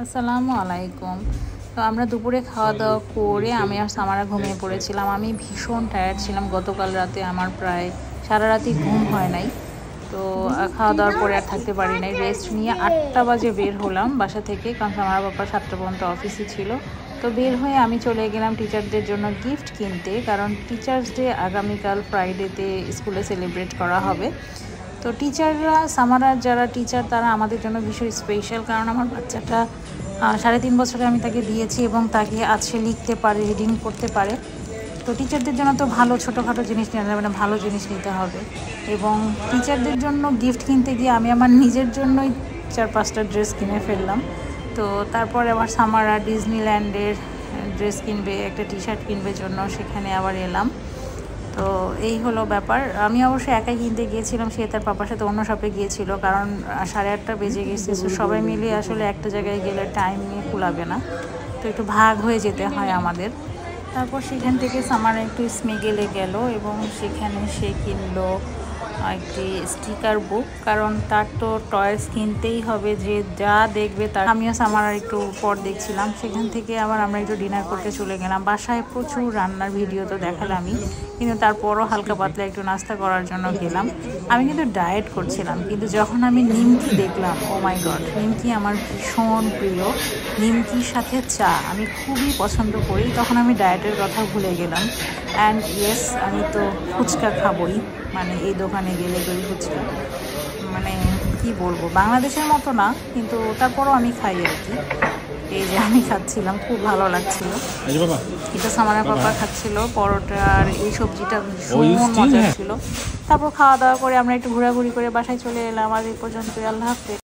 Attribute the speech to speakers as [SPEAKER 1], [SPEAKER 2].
[SPEAKER 1] আসসালামু আলাইকুম। তো আমরা দুপুরে খাওয়া দাওয়া করে আমি আর সামারা ঘুমিয়ে পড়েছিলাম। আমি ভীষণ টায়ার্ড ছিলাম। গতকাল রাতে আমার প্রায় সারা রাতই ঘুম হয় নাই। তো খাওয়া দাওয়ার পরে আর থাকতে পারি নাই। রেস্ট নিয়ে ৮টা বাজে বের হলাম বাসা থেকে, কারণ সামারা বাবার ৭টা পর্যন্ত অফিসে ছিল। তো বের হয়ে আমি চলে গেলাম টিচারদের জন্য গিফট কিনতে, কারণ টিচার্স ডে আগামীকাল ফ্রাইডেতে স্কুলে সেলিব্রেট করা হবে। তো টিচাররা, সামারার যারা টিচার তারা আমাদের জন্য ভীষণ স্পেশাল, কারণ আমার বাচ্চাটা ৩.৫ বছরে আমি তাকে দিয়েছি এবং তাকে আজ সে লিখতে পারে, রিডিং করতে পারে। তো টিচারদের জন্য তো ভালো ছোটোখাটো জিনিস নেওয়া যাবে না, ভালো জিনিস নিতে হবে। এবং টিচারদের জন্য গিফট কিনতে গিয়ে আমি আমার নিজের জন্যই ৪-৫টা ড্রেস কিনে ফেললাম। তো তারপরে আবার সামারা ডিজনিল্যান্ডের ড্রেস কিনবে, একটা টি শার্ট কিনবে জন্য সেখানে আবার এলাম। তো এই হলো ব্যাপার। আমি অবশ্য একাই কিনতে গিয়েছিলাম, সে তার পাপার সাথে অন্য শপে গিয়েছিল, কারণ 8:30 বেজে গেছে। তো সবাই মিলে আসলে একটা জায়গায় গেলে টাইম নিয়ে কুলাবে না, তো একটু ভাগ হয়ে যেতে হয় আমাদের। তারপর সেখান থেকে সামারা একটু স্মেগেলে গেল এবং সেখানে সে কিনলো একটি স্টিকার বুক, কারণ তার তো টয়েস কিনতেই হবে, যে যা দেখবে তার। আমিও সামারার একটু পর দেখছিলাম। সেখান থেকে আবার আমরা একটু ডিনার করতে চলে গেলাম। বাসায় প্রচুর রান্নার ভিডিও তো দেখালামই, কিন্তু তারপরও হালকা পাতলা একটু নাস্তা করার জন্য গেলাম। আমি কিন্তু ডায়েট করছিলাম, কিন্তু যখন আমি নিমকি দেখলাম, ও মাই গড, নিমকি আমার ভীষণ প্রিয়। নিমকির সাথে চা আমি খুবই পছন্দ করি, তখন আমি ডায়েটের কথা ভুলে গেলাম। অ্যান্ড ইয়েস, আমি তো ফুচকা খাবই, মানে এই দোকানে গেলে দই ফুচকা, মানে কি বলবো, বাংলাদেশের মতো না, কিন্তু তারপরও আমি খাই আর কি। এই যে আমি খাচ্ছিলাম, খুব ভালো লাগছিল। এটা সামারা পাপা খাচ্ছিল পরোটা, আর এই সবজিটা ভীষণ মজা ছিল। তারপর খাওয়া দাওয়া করে আমরা একটু ঘোরাঘুরি করে বাসায় চলে এলাম। আজ এই পর্যন্ত, আল্লাহ হাফেজ।